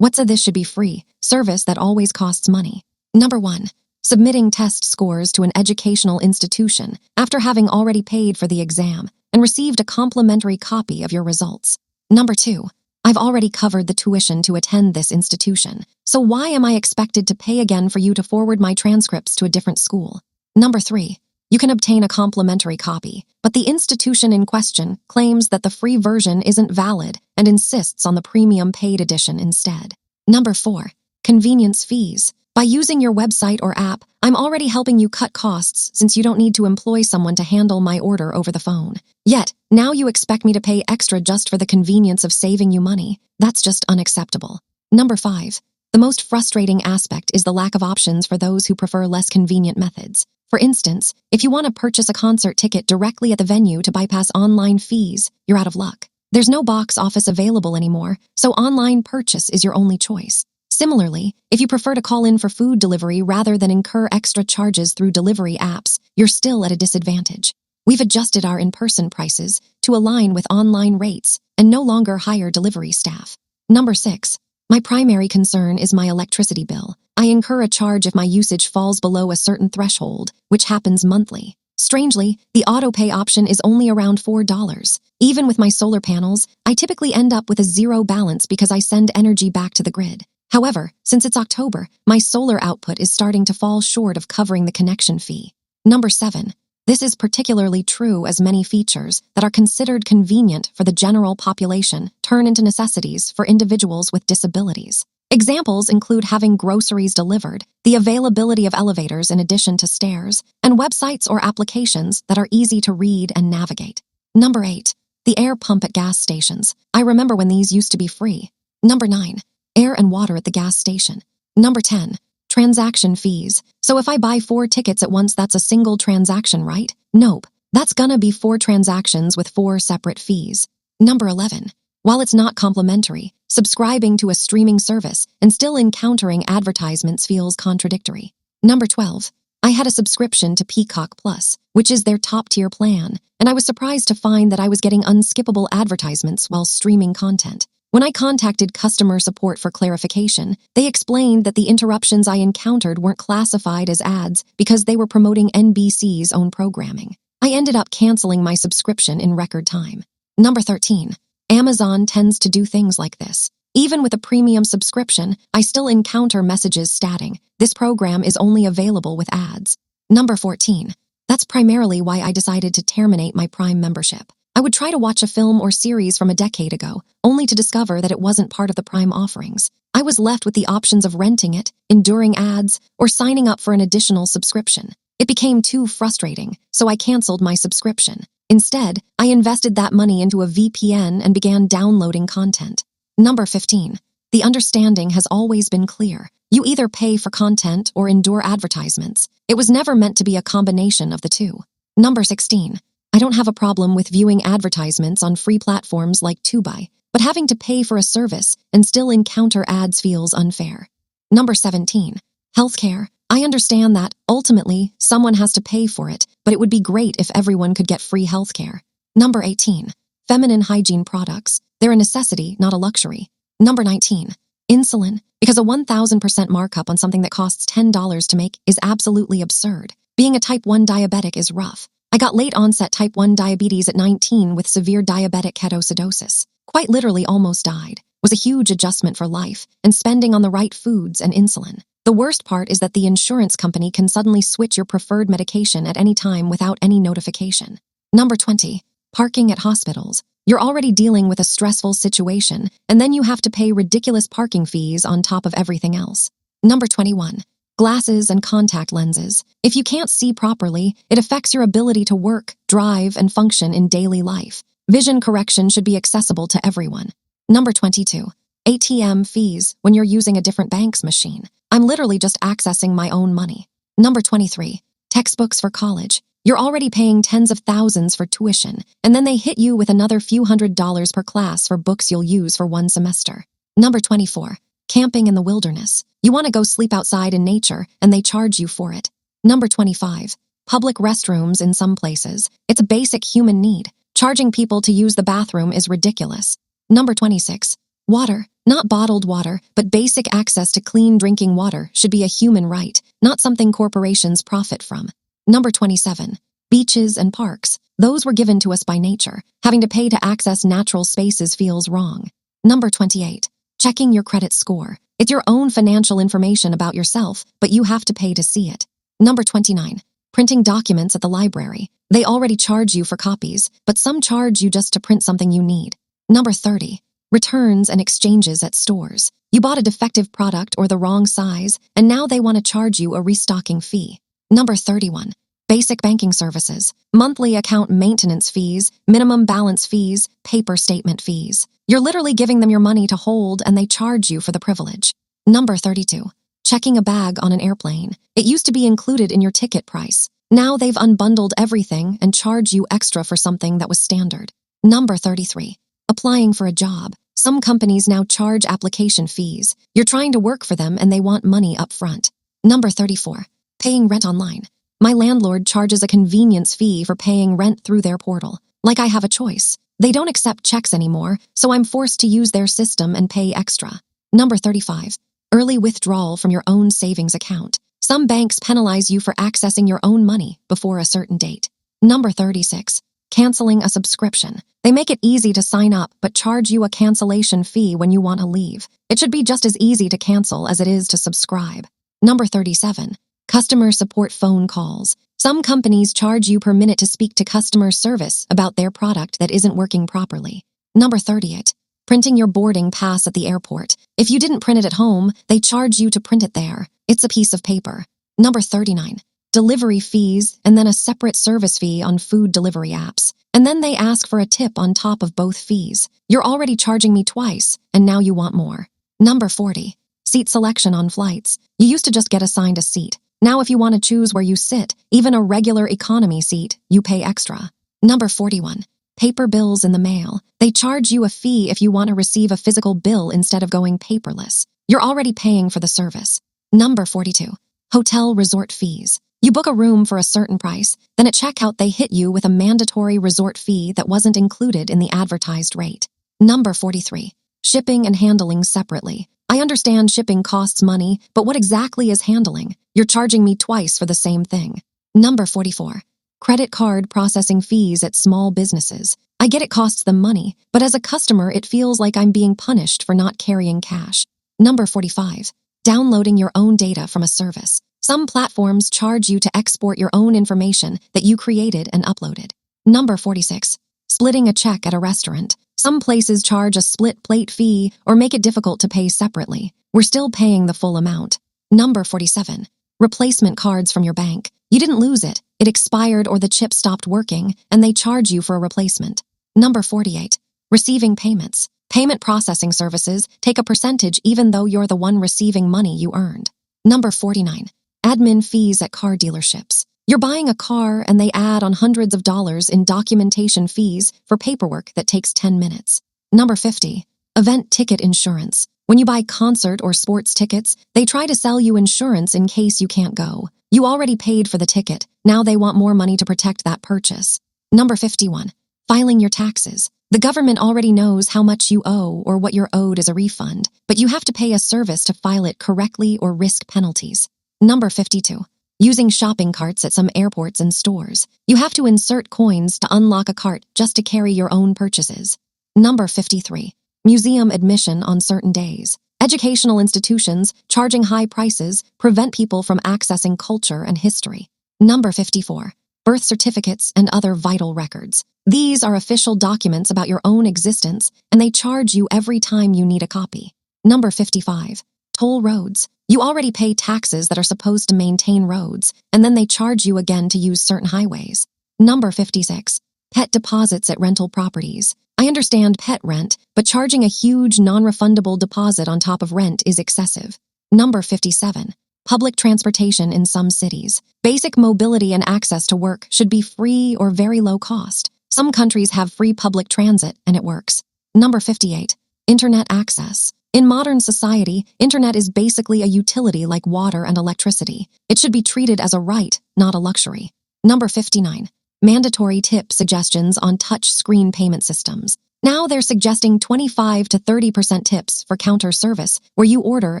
This should be free, service that always costs money. Number 1. Submitting test scores to an educational institution after having already paid for the exam and received a complimentary copy of your results. Number 2. I've already covered the tuition to attend this institution, so why am I expected to pay again for you to forward my transcripts to a different school? Number 3. You can obtain a complimentary copy, but the institution in question claims that the free version isn't valid and insists on the premium paid edition instead. Number 4. Convenience fees. By using your website or app, I'm already helping you cut costs since you don't need to employ someone to handle my order over the phone. Yet, now you expect me to pay extra just for the convenience of saving you money. That's just unacceptable. Number 5. The most frustrating aspect is the lack of options for those who prefer less convenient methods. For instance, if you want to purchase a concert ticket directly at the venue to bypass online fees, you're out of luck. There's no box office available anymore, so online purchase is your only choice. Similarly, if you prefer to call in for food delivery rather than incur extra charges through delivery apps, you're still at a disadvantage. We've adjusted our in-person prices to align with online rates and no longer hire delivery staff. Number 6. My primary concern is my electricity bill. I incur a charge if my usage falls below a certain threshold, which happens monthly. Strangely, the auto-pay option is only around $4. Even with my solar panels, I typically end up with a zero balance because I send energy back to the grid. However, since it's October, my solar output is starting to fall short of covering the connection fee. Number 7. This is particularly true as many features that are considered convenient for the general population turn into necessities for individuals with disabilities. Examples include having groceries delivered, the availability of elevators in addition to stairs, and websites or applications that are easy to read and navigate. Number 8. The air pump at gas stations. I remember when these used to be free. Number 9. Air and water at the gas station. Number 10. Transaction fees. So if I buy 4 tickets at once, that's a single transaction, right? Nope. That's gonna be 4 transactions with 4 separate fees. Number 11. While it's not complimentary, subscribing to a streaming service and still encountering advertisements feels contradictory. Number 12. I had a subscription to Peacock Plus, which is their top-tier plan, and I was surprised to find that I was getting unskippable advertisements while streaming content. When I contacted customer support for clarification, they explained that the interruptions I encountered weren't classified as ads because they were promoting NBC's own programming. I ended up canceling my subscription in record time. Number 13. Amazon tends to do things like this. Even with a premium subscription, I still encounter messages stating, "This program is only available with ads." Number 14. That's primarily why I decided to terminate my Prime membership. I would try to watch a film or series from a decade ago, only to discover that it wasn't part of the Prime offerings. I was left with the options of renting it, enduring ads, or signing up for an additional subscription. It became too frustrating, so I canceled my subscription. Instead, I invested that money into a VPN and began downloading content. Number 15. The understanding has always been clear. You either pay for content or endure advertisements. It was never meant to be a combination of the two. Number 16. I don't have a problem with viewing advertisements on free platforms like Tubi, but having to pay for a service and still encounter ads feels unfair. Number 17. Healthcare. I understand that, ultimately, someone has to pay for it, but it would be great if everyone could get free healthcare. Number 18. Feminine hygiene products. They're a necessity, not a luxury. Number 19. Insulin. Because a 1,000% markup on something that costs $10 to make is absolutely absurd. Being a type 1 diabetic is rough. I got late-onset type 1 diabetes at 19 with severe diabetic ketoacidosis. Quite literally almost died. Was a huge adjustment for life, and spending on the right foods and insulin. The worst part is that the insurance company can suddenly switch your preferred medication at any time without any notification. Number 20. Parking at hospitals. You're already dealing with a stressful situation, and then you have to pay ridiculous parking fees on top of everything else. Number 21. Glasses and contact lenses. If you can't see properly, it affects your ability to work, drive, and function in daily life. Vision correction should be accessible to everyone. Number 22. ATM fees when you're using a different bank's machine. I'm literally just accessing my own money. Number 23. Textbooks for college. You're already paying tens of thousands for tuition, and then they hit you with another few $100s per class for books you'll use for one semester. Number 24. Camping in the wilderness. You want to go sleep outside in nature, and they charge you for it. Number 25. Public restrooms in some places. It's a basic human need. Charging people to use the bathroom is ridiculous. Number 26. Water, not bottled water, but basic access to clean drinking water should be a human right, not something corporations profit from. Number 27. Beaches and parks. Those were given to us by nature. Having to pay to access natural spaces feels wrong. Number 28. Checking your credit score. It's your own financial information about yourself, but you have to pay to see it. Number 29. Printing documents at the library. They already charge you for copies, but some charge you just to print something you need. Number 30. Returns and exchanges at stores. You bought a defective product or the wrong size, and now they want to charge you a restocking fee. Number 31. Basic banking services. Monthly account maintenance fees, minimum balance fees, paper statement fees. You're literally giving them your money to hold, and they charge you for the privilege. Number 32. Checking a bag on an airplane. It used to be included in your ticket price. Now they've unbundled everything and charge you extra for something that was standard. Number 33. Applying for a job. Some companies now charge application fees. You're trying to work for them and they want money up front. Number 34. Paying rent online. My landlord charges a convenience fee for paying rent through their portal. Like I have a choice. They don't accept checks anymore, so I'm forced to use their system and pay extra. Number 35. Early withdrawal from your own savings account. Some banks penalize you for accessing your own money before a certain date. Number 36. Canceling a subscription. They make it easy to sign up, but charge you a cancellation fee when you want to leave. It should be just as easy to cancel as it is to subscribe. Number 37. Customer support phone calls. Some companies charge you per minute to speak to customer service about their product that isn't working properly. Number 38. Printing your boarding pass at the airport. If you didn't print it at home, they charge you to print it there. It's a piece of paper. Number 39. Delivery fees, and then a separate service fee on food delivery apps. And then they ask for a tip on top of both fees. You're already charging me twice, and now you want more. Number 40. Seat selection on flights. You used to just get assigned a seat. Now if you want to choose where you sit, even a regular economy seat, you pay extra. Number 41. Paper bills in the mail. They charge you a fee if you want to receive a physical bill instead of going paperless. You're already paying for the service. Number 42. Hotel resort fees. You book a room for a certain price, then at checkout they hit you with a mandatory resort fee that wasn't included in the advertised rate. Number 43. Shipping and handling separately. I understand shipping costs money, but what exactly is handling? You're charging me twice for the same thing. Number 44. Credit card processing fees at small businesses. I get it costs them money, but as a customer it feels like I'm being punished for not carrying cash. Number 45. Downloading your own data from a service. Some platforms charge you to export your own information that you created and uploaded. Number 46. Splitting a check at a restaurant. Some places charge a split plate fee or make it difficult to pay separately. We're still paying the full amount. Number 47. Replacement cards from your bank. You didn't lose it. It expired or the chip stopped working, and they charge you for a replacement. Number 48. Receiving payments. Payment processing services take a percentage even though you're the one receiving money you earned. Number 49. Admin fees at car dealerships. You're buying a car and they add on hundreds of dollars in documentation fees for paperwork that takes 10 minutes. Number 50. Event ticket insurance. When you buy concert or sports tickets, they try to sell you insurance in case you can't go. You already paid for the ticket. Now they want more money to protect that purchase. Number 51. Filing your taxes. The government already knows how much you owe or what you're owed as a refund, but you have to pay a service to file it correctly or risk penalties. Number 52. Using shopping carts at some airports and stores. You have to insert coins to unlock a cart just to carry your own purchases. Number 53. Museum admission on certain days. Educational institutions charging high prices prevent people from accessing culture and history. Number 54. Birth certificates and other vital records. These are official documents about your own existence, and they charge you every time you need a copy. Number 55. Toll roads. You already pay taxes that are supposed to maintain roads, and then they charge you again to use certain highways. Number 56. Pet deposits at rental properties. I understand pet rent, but charging a huge non-refundable deposit on top of rent is excessive. Number 57. Public transportation in some cities. Basic mobility and access to work should be free or very low cost. Some countries have free public transit, and it works. Number 58. Internet access. In modern society, internet is basically a utility like water and electricity. It should be treated as a right, not a luxury. Number 59. Mandatory tip suggestions on touch screen payment systems. Now they're suggesting 25 to 30% tips for counter service where you order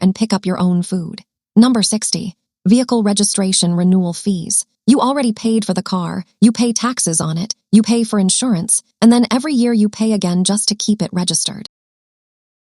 and pick up your own food. Number 60. Vehicle registration renewal fees. You already paid for the car, you pay taxes on it, you pay for insurance, and then every year you pay again just to keep it registered.